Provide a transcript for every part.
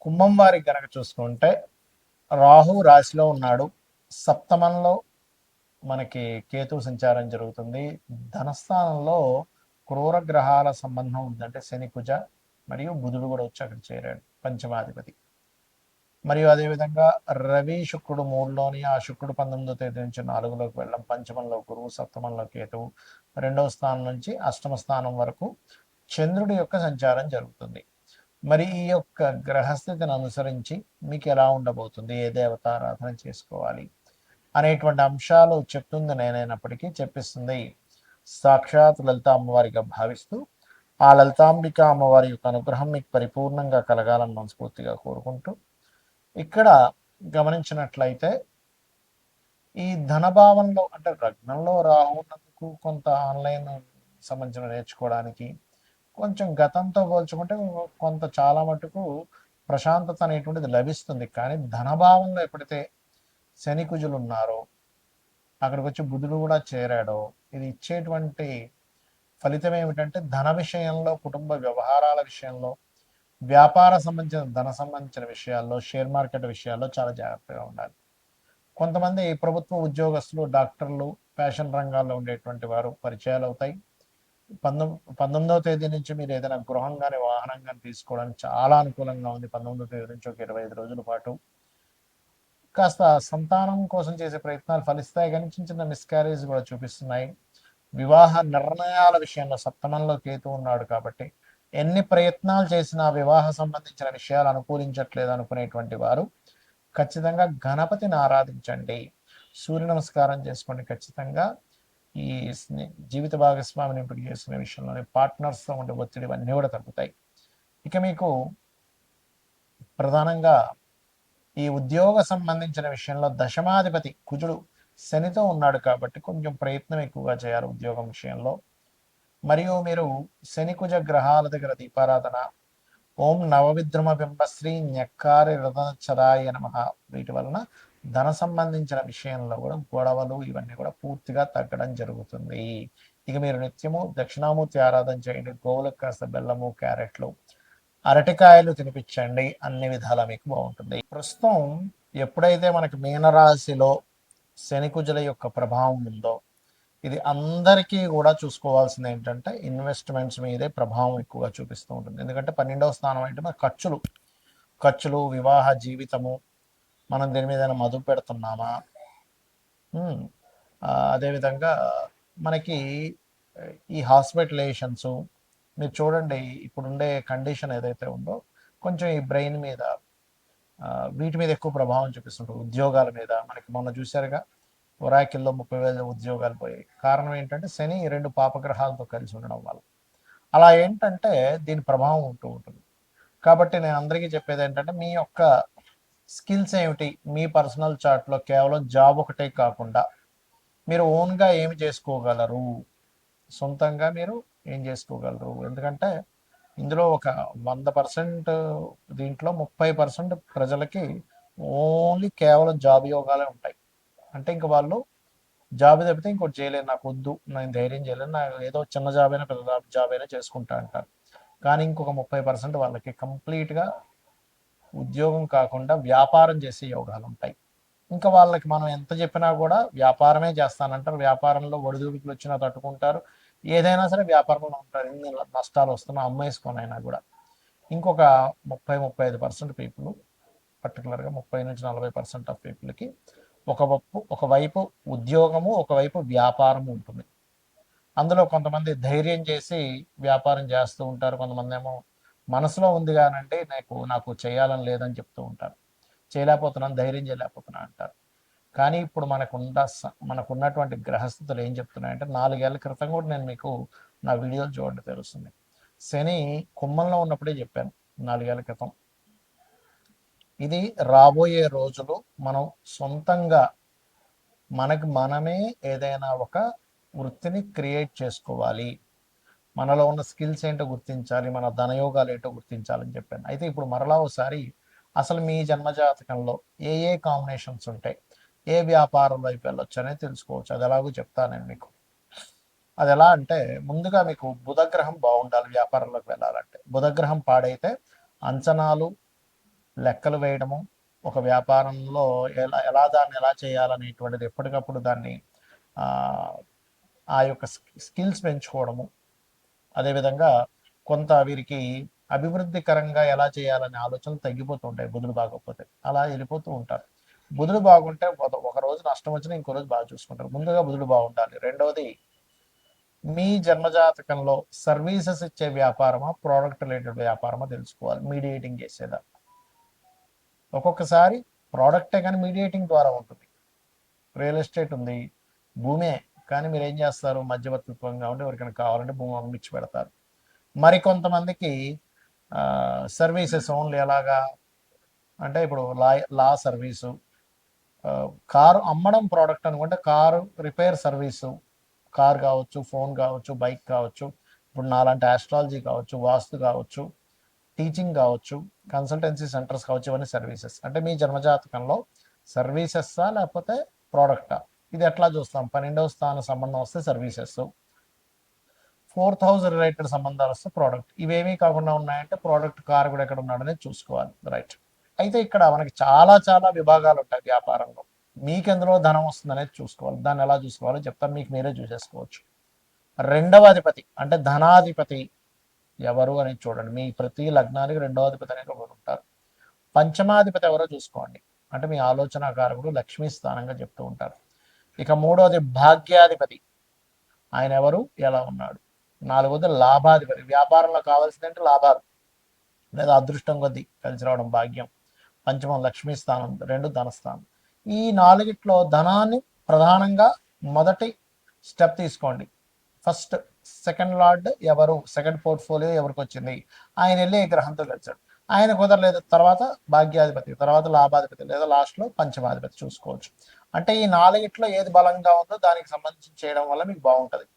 కుంభం వారికి గనక చూసుకుంటే రాహు రాశిలో ఉన్నాడు. సప్తమంలో మనకి కేతు సంచారం జరుగుతుంది. ధనస్థానంలో క్రూర గ్రహాల సంబంధం ఉందంటే శని, కుజ మరియు బుధుడు కూడా వచ్చి అక్కడ చేరాడు, పంచమాధిపతి. మరియు అదేవిధంగా రవి శుక్రుడు మూడులోని, ఆ శుక్రుడు 19వ తేదీ నుంచి 4లోకి వెళ్ళడం, పంచమంలో గురువు, సప్తమంలో కేతువు, 2వ స్థానం నుంచి అష్టమ స్థానం వరకు చంద్రుడి యొక్క సంచారం జరుగుతుంది. మరి ఈ యొక్క గ్రహస్థితిని అనుసరించి మీకు ఎలా ఉండబోతుంది, ఏ దేవతారాధన చేసుకోవాలి అనేటువంటి అంశాలు చెప్తుంది నేనైనప్పటికీ చెప్పిస్తుంది సాక్షాత్ లలిత అమ్మవారిగా భావిస్తూ, ఆ లలితాంబిక అమ్మవారి యొక్క అనుగ్రహం మీకు పరిపూర్ణంగా కలగాలని మనస్ఫూర్తిగా కోరుకుంటూ, ఇక్కడ గమనించినట్లయితే ఈ ధనభావంలో అంటే లగ్నంలో రాహు ఉన్నందుకు కొంత ఆన్లైన్ సంబంధించిన నేర్చుకోవడానికి కొంచెం గతంతో పోల్చుకుంటే కొంత చాలా మటుకు ప్రశాంతత అనేటువంటిది లభిస్తుంది. కానీ ధనభావంలో ఎప్పుడైతే శని కుజులు ఉన్నారో, అక్కడికి వచ్చి బుధుడు కూడా చేరాడో, ఇది ఇచ్చేటువంటి ఫలితం ఏమిటంటే ధన విషయంలో, కుటుంబ వ్యవహారాల విషయంలో, వ్యాపార సంబంధించిన ధన సంబంధించిన విషయాల్లో, షేర్ మార్కెట్ విషయాల్లో చాలా జాగ్రత్తగా ఉండాలి. కొంతమంది ప్రభుత్వ ఉద్యోగస్తులు, డాక్టర్లు, ఫ్యాషన్ రంగాల్లో ఉండేటువంటి వారు పరిచయాలు అవుతాయి. 19వ తేదీ నుంచి మీరు ఏదైనా గృహం కానీ వాహనం కానీ తీసుకోవడానికి చాలా అనుకూలంగా ఉంది. 19వ తేదీ నుంచి ఒక 25 రోజుల పాటు కాస్త సంతానం కోసం చేసే ప్రయత్నాలు ఫలిస్తాయి, కానీ చిన్న చిన్న మిస్క్యారేజ్ కూడా చూపిస్తున్నాయి. వివాహ నిర్ణయాల విషయంలో సప్తమంలో కేతు ఉన్నాడు కాబట్టి ఎన్ని ప్రయత్నాలు చేసినా వివాహ సంబంధించిన విషయాలు అనుకూలించట్లేదు అనుకునేటువంటి వారు ఖచ్చితంగా గణపతిని ఆరాధించండి, సూర్య నమస్కారం చేసుకోండి. ఖచ్చితంగా ఈ జీవిత భాగస్వామిని ఎంపిక చేసుకునే విషయంలోనే పార్ట్నర్స్తో ఉండే ఒత్తిడి ఇవన్నీ కూడా తగ్గుతాయి. ఇక మీకు ప్రధానంగా ఈ ఉద్యోగ సంబంధించిన విషయంలో దశమాధిపతి కుజుడు శనితో ఉన్నాడు కాబట్టి కొంచెం ప్రయత్నం ఎక్కువగా చేయాలి ఉద్యోగం విషయంలో. మరియు మీరు శని కుజ గ్రహాల దగ్గర దీపారాధన, ఓం నవవిద్రుమ బింబశ్రీ న్యక్కారి రథచరాయ నమః, వీటి వలన ధన సంబంధించిన విషయంలో కూడా గొడవలు ఇవన్నీ కూడా పూర్తిగా తగ్గడం జరుగుతుంది. ఇక మీరు నిత్యము దక్షిణామూర్తి ఆరాధన చేయండి, గోవులకు కాస్త బెల్లము, క్యారెట్లు, అరటికాయలు తినిపించండి, అన్ని విధాలా మీకు బాగుంటుంది. ప్రస్తుతం ఎప్పుడైతే మనకి మీనరాశిలో శనికుజుల యొక్క ప్రభావం ఉందో, ఇది అందరికీ కూడా చూసుకోవాల్సింది ఏంటంటే ఇన్వెస్ట్మెంట్స్ మీదే ప్రభావం ఎక్కువగా చూపిస్తూ ఉంటుంది. ఎందుకంటే 12వ స్థానం అంటే మన ఖర్చులు, వివాహ జీవితము, మనం దీని మీద మదుపు పెడుతున్నామా, అదేవిధంగా మనకి ఈ హాస్పిటలైజేషన్స్, మీరు చూడండి ఇప్పుడుండే కండిషన్ ఏదైతే ఉందో కొంచెం ఈ బ్రెయిన్ మీద, వీటి మీద ఎక్కువ ప్రభావం చూపిస్తుంటారు. ఉద్యోగాల మీద మనకి మొన్న చూశారుగా ఒరాకిల్లో 30,000 ఉద్యోగాలు పోయాయి. కారణం ఏంటంటే శని 2 పాపగ్రహాలతో కలిసి ఉండడం వల్ల. అలా ఏంటంటే దీని ప్రభావం ఉంటూ ఉంటుంది. కాబట్టి నేను అందరికీ చెప్పేది ఏంటంటే మీ యొక్క స్కిల్స్ ఏమిటి, మీ పర్సనల్ చార్ట్లో కేవలం జాబ్ ఒకటే కాకుండా మీరు ఓన్గా ఏమి చేసుకోగలరు, సొంతంగా మీరు ఏం చేసుకోగలరు. ఎందుకంటే ఇందులో ఒక 100% దీంట్లో 30% ప్రజలకి ఓన్లీ కేవలం జాబ్ యోగాలే ఉంటాయి. అంటే ఇంక వాళ్ళు జాబ్ తప్పితే ఇంకోటి చేయలేను, నాకు వద్దు, నేను ధైర్యం చేయలేను, నాకు ఏదో చిన్న జాబ్ అయినా పెద్ద జాబ్ అయినా చేసుకుంటా అంటారు. కానీ ఇంకొక 30% వాళ్ళకి కంప్లీట్గా ఉద్యోగం కాకుండా వ్యాపారం చేసే యోగాలు ఉంటాయి. ఇంకా వాళ్ళకి మనం ఎంత చెప్పినా కూడా వ్యాపారమే చేస్తానంటారు. వ్యాపారంలో ఒడిదుడుకులు వచ్చినా తట్టుకుంటారు, ఏదైనా సరే వ్యాపారంలో ఉంటారు. ఎన్ని నష్టాలు వస్తున్నా అమ్మేసుకొనైనా కూడా. ఇంకొక 30-35% పీపుల్, పర్టికులర్గా 30-40% ఆఫ్ పీపుల్కి ఒకవైపు ఉద్యోగము, ఒకవైపు వ్యాపారము ఉంటుంది. అందులో కొంతమంది ధైర్యం చేసి వ్యాపారం చేస్తూ ఉంటారు, కొంతమంది ఏమో మనసులో ఉంది కానండి నాకు చేయాలని లేదని చెప్తూ ఉంటారు, చేయలేకపోతున్నాను, ధైర్యం చేయలేకపోతున్నా అంటారు. కానీ ఇప్పుడు మనకున్నటువంటి గ్రహస్థితులు ఏం చెప్తున్నాయంటే 4 ఏళ్ల క్రితం కూడా నేను మీకు నా వీడియోలు చూడండి తెలుస్తుంది. శని కుంభంలో ఉన్నప్పుడే చెప్పాను 4 ఏళ్ల క్రితం. ఇది రాబోయే రోజులు మనం సొంతంగా మనమే ఏదైనా ఒక వృత్తిని క్రియేట్ చేసుకోవాలి, మనలో ఉన్న స్కిల్స్ ఏంటో గుర్తించాలి, మన ధనయోగాలు ఏంటో గుర్తించాలని చెప్పాను. అయితే ఇప్పుడు మరలా ఒకసారి అసలు మీ జన్మజాతకంలో ఏ కాంబినేషన్స్ ఉంటాయి, ఏ వ్యాపారం వైపు వెళ్ళొచ్చు అనేది తెలుసుకోవచ్చు. అది ఎలాగో చెప్తాను నేను మీకు. అది ఎలా అంటే ముందుగా మీకు బుధగ్రహం బాగుండాలి వ్యాపారంలోకి వెళ్ళాలంటే. బుధగ్రహం పాడైతే అంచనాలు, లెక్కలు వేయడము, ఒక వ్యాపారంలో దాన్ని ఎలా చేయాలనేటువంటిది ఎప్పటికప్పుడు దాన్ని ఆ యొక్క స్కిల్స్ పెంచుకోవడము, అదేవిధంగా కొంత వీరికి అభివృద్ధికరంగా ఎలా చేయాలనే ఆలోచనలు తగ్గిపోతూ ఉంటాయి బుధుడు బాగోకపోతే. అలా వెళ్ళిపోతూ ఉంటారు. బుధుడు బాగుంటే ఒక రోజు నష్టం వచ్చినా ఇంకో రోజు బాగా చూసుకుంటారు. ముందుగా బుధుడు బాగుండాలి. రెండవది, మీ జన్మజాతకంలో సర్వీసెస్ ఇచ్చే వ్యాపారమా, ప్రోడక్ట్ రిలేటెడ్ వ్యాపారమా తెలుసుకోవాలి. మీడియేటింగ్ చేసేదా. ఒక్కొక్కసారి ప్రోడక్టే కానీ మీడియేటింగ్ ద్వారా ఉంటుంది. రియల్ ఎస్టేట్ ఉంది, భూమే, కానీ మీరు ఏం చేస్తారు, మధ్యవర్తిత్వంగా ఉండి ఎవరికైనా కావాలంటే భూమి అమ్మిచ్చి పెడతారు. మరికొంతమందికి సర్వీసెస్ ఓన్లీ ఎలాగా అంటే ఇప్పుడు లా సర్వీసు, కారు అమ్మడం ప్రోడక్ట్ అనుకుంటే కారు రిపేర్ సర్వీసు, కార్ కావచ్చు, ఫోన్ కావచ్చు, బైక్ కావచ్చు, ఇప్పుడు నాలాంటి ఆస్ట్రాలజీ కావచ్చు, వాస్తు కావచ్చు, టీచింగ్ కావచ్చు, కన్సల్టెన్సీ సెంటర్స్ కావచ్చు, ఇవన్నీ సర్వీసెస్. అంటే మీ జన్మజాతకంలో సర్వీసెస్సా లేకపోతే ప్రోడక్టా, ఇది ఎట్లా చూస్తాం. 12వ స్థాన సంబంధం వస్తే సర్వీసెస్, 4th హౌస్ రిలేటెడ్ సంబంధాలు వస్తే ప్రోడక్ట్. ఇవేమీ కాకుండా ఉన్నాయంటే ప్రోడక్ట్, కార్ కూడా ఎక్కడ ఉన్నాడనేది చూసుకోవాలి. రైట్. అయితే ఇక్కడ మనకి చాలా చాలా విభాగాలు ఉంటాయి వ్యాపారంలో. మీకు ఎందులో ధనం వస్తుంది అనేది చూసుకోవాలి. దాన్ని ఎలా చూసుకోవాలో చెప్తాను, మీకు మీరే చూసేసుకోవచ్చు. రెండవ అధిపతి అంటే ధనాధిపతి ఎవరు అనేది చూడండి. మీ ప్రతి లగ్నానికి రెండవ అధిపతి అనేది ఒకరు ఉంటారు. పంచమాధిపతి ఎవరో చూసుకోండి. అంటే మీ ఆలోచనాకారకుడు, లక్ష్మీ స్థానంగా చెప్తూ ఉంటారు. ఇక మూడవది భాగ్యాధిపతి, ఆయన ఎవరు, ఎలా ఉన్నాడు. నాలుగవది లాభాధిపతి, వ్యాపారంలో కావాల్సిందంటే లాభాలు లేదా అదృష్టం కొద్దీ కలిసి రావడం, భాగ్యం. పంచమం లక్ష్మీ స్థానం, రెండు ధనస్థానం. ఈ నాలుగిట్లో ధనాన్ని ప్రధానంగా మొదటి స్టెప్ తీసుకోండి. ఫస్ట్ సెకండ్ లార్డ్ ఎవరు, సెకండ్ పోర్ట్ఫోలియో ఎవరికి వచ్చింది, ఆయన వెళ్ళి ఏ గ్రహంతో కలిసాడు. ఆయన కుదరలేదు, తర్వాత భాగ్యాధిపతి, తర్వాత లాభాధిపతి, లేదా లాస్ట్లో పంచమాధిపతి చూసుకోవచ్చు. అంటే ఈ నాలుగిట్లో ఏది బలంగా ఉందో దానికి సంబంధించి చేయడం వల్ల మీకు బాగుంటుంది.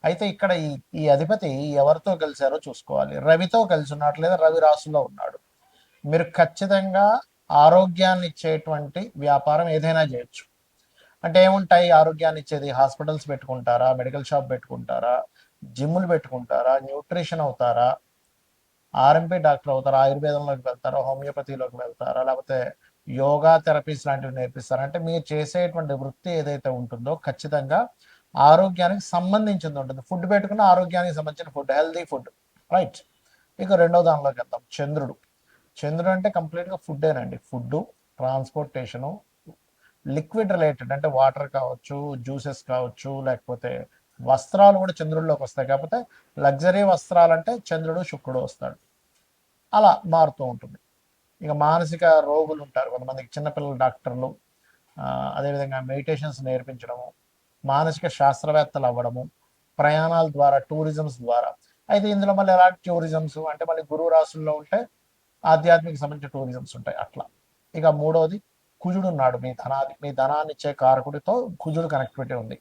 అయితే ఇక్కడ ఈ అధిపతి ఎవరితో కలిశారో చూసుకోవాలి. రవితో కలిసి ఉన్నాడు లేదా రవి రాశిలో ఉన్నాడు. మీరు ఖచ్చితంగా ఆరోగ్యాన్ని ఇచ్చేటువంటి వ్యాపారం ఏదైనా చేయొచ్చు. అంటే ఏముంటాయి ఆరోగ్యాన్ని ఇచ్చేది, హాస్పిటల్స్ పెట్టుకుంటారా, మెడికల్ షాప్ పెట్టుకుంటారా, జిమ్లు పెట్టుకుంటారా, న్యూట్రిషన్ అవుతారా, ఆర్ఎంపీ డాక్టర్ అవుతారా, ఆయుర్వేదంలోకి వెళ్తారా, హోమియోపతిలోకి వెళ్తారా, లేకపోతే యోగా థెరపీస్ లాంటివి నేర్పిస్తారా. అంటే మీరు చేసేటువంటి వృత్తి ఏదైతే ఉంటుందో ఖచ్చితంగా ఆరోగ్యానికి సంబంధించింది ఉంటుంది. ఫుడ్ పెట్టుకున్న ఆరోగ్యానికి సంబంధించిన ఫుడ్, హెల్తీ ఫుడ్. రైట్. ఇక రెండో దానిలోకి వెళ్తాం, చంద్రుడు. చంద్రుడు అంటే కంప్లీట్గా ఫుడ్డేనండి. ఫుడ్, ట్రాన్స్పోర్టేషను, లిక్విడ్ రిలేటెడ్ అంటే వాటర్ కావచ్చు, జ్యూసెస్ కావచ్చు, లేకపోతే వస్త్రాలు కూడా చంద్రుడిలోకి వస్తాయి. కాకపోతే లగ్జరీ వస్త్రాలు అంటే చంద్రుడు శుక్రుడు వస్తాడు. అలా మారుతూ ఉంటుంది. ఇక మానసిక రోగులు ఉంటారు కొంతమందికి, చిన్నపిల్లల డాక్టర్లు, అదేవిధంగా మెడిటేషన్స్ నేర్పించడము, మానసిక శాస్త్రవేత్తలు అవ్వడము, ప్రయాణాల ద్వారా, టూరిజమ్స్ ద్వారా. అయితే ఇందులో మళ్ళీ ఎలాంటి టూరిజమ్స్ అంటే మళ్ళీ గురువు రాశుల్లో ఉంటే ఆధ్యాత్మిక సంబంధించిన టూరిజమ్స్ ఉంటాయి అట్లా. ఇక మూడవది కుజుడు ఉన్నాడు, మీ ధనాన్ని ఇచ్చే కారకుడితో కుజుడు కనెక్టివిటీ ఉంది.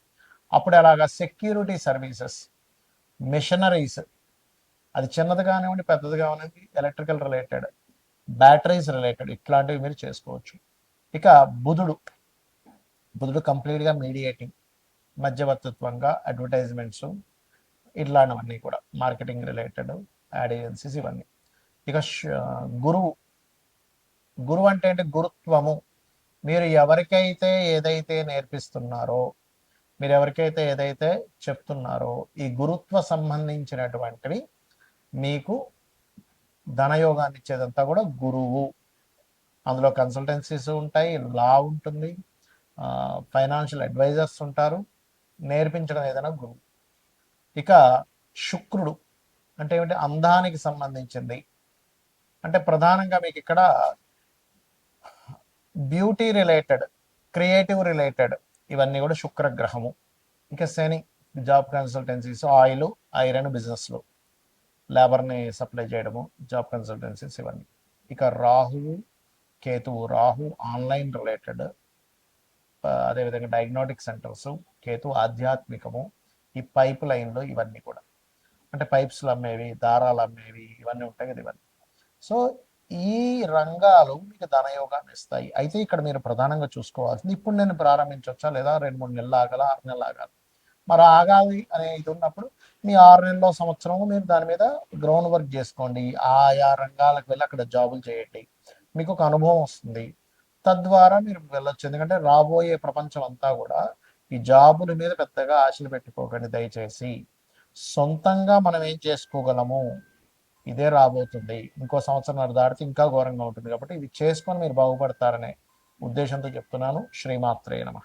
అప్పుడు ఎలాగా, సెక్యూరిటీ సర్వీసెస్, మిషనరీస్, అది చిన్నది కానివ్వండి, పెద్దది కానివ్వండి, ఎలక్ట్రికల్ రిలేటెడ్, బ్యాటరీస్ రిలేటెడ్, ఇట్లాంటివి మీరు చేసుకోవచ్చు. ఇక బుధుడు కంప్లీట్గా మీడియేటింగ్, మధ్యవర్తిత్వంగా, అడ్వర్టైజ్మెంట్స్, ఇట్లాంటివన్నీ కూడా మార్కెటింగ్ రిలేటెడ్, యాడ్ ఏజెన్సీస్, ఇవన్నీ. ఇక గురువు అంటే గురుత్వము. మీరు ఎవరికైతే ఏదైతే నేర్పిస్తున్నారో, మీరు ఎవరికైతే ఏదైతే చెప్తున్నారో, ఈ గురుత్వ సంబంధించినటువంటివి మీకు ధనయోగాన్ని ఇచ్చేదంతా కూడా గురువు. అందులో కన్సల్టెన్సీస్ ఉంటాయి, లా ఉంటుంది, ఫైనాన్షియల్ అడ్వైజర్స్ ఉంటారు, నేర్పించడం ఏదైనా గురువు. ఇక శుక్రుడు అంటే ఏమిటి, అందానికి సంబంధించింది. అంటే ప్రధానంగా మీకు ఇక్కడ బ్యూటీ రిలేటెడ్, క్రియేటివ్ రిలేటెడ్, ఇవన్నీ కూడా శుక్రగ్రహము. ఇక శని, జాబ్ కన్సల్టెన్సీస్, ఆయిల్, ఐరన్ బిజినెస్లు, లేబర్ని సప్లై చేయడము, జాబ్ కన్సల్టెన్సీస్, ఇవన్నీ. ఇక రాహువు, కేతువు. రాహు ఆన్లైన్ రిలేటెడ్, అదేవిధంగా డయాగ్నోటిక్ సెంటర్స్. కేతు ఆధ్యాత్మికము, ఈ పైప్ లైన్లు, ఇవన్నీ కూడా అంటే పైప్స్లు అమ్మేవి, దారాలు అమ్మేవి, ఇవన్నీ ఉంటాయి కదా, ఇవన్నీ. సో ఈ రంగాలు మీకు ధనయోగాన్ని ఇస్తాయి. అయితే ఇక్కడ మీరు ప్రధానంగా చూసుకోవాల్సింది, ఇప్పుడు నేను ప్రారంభించవచ్చా లేదా 2-3 నెలలు ఆగాల, 6 నెలలు ఆగాలి. మరి ఆగాలి అనే ఇది ఉన్నప్పుడు మీ 6 నెలలో, సంవత్సరము మీరు దాని మీద గ్రౌండ్ వర్క్ చేసుకోండి. ఆయా రంగాలకు వెళ్ళి అక్కడ జాబులు చేయండి. మీకు ఒక అనుభవం వస్తుంది. తద్వారా మీరు వెళ్ళొచ్చు. ఎందుకంటే రాబోయే ప్రపంచం అంతా కూడా ఈ జాబుల మీద పెద్దగా ఆశలు పెట్టుకోకండి దయచేసి. సొంతంగా మనం ఏం చేసుకోగలము, ఇదే రాబోతుంది. ఇంకో సంవత్సరంన్నర దాటితే ఇంకా ఘోరంగా ఉంటుంది. కాబట్టి ఇది చేసుకొని మీరు బాగుపడతారనే ఉద్దేశంతో చెప్తున్నాను. శ్రీమాత్రే నమః.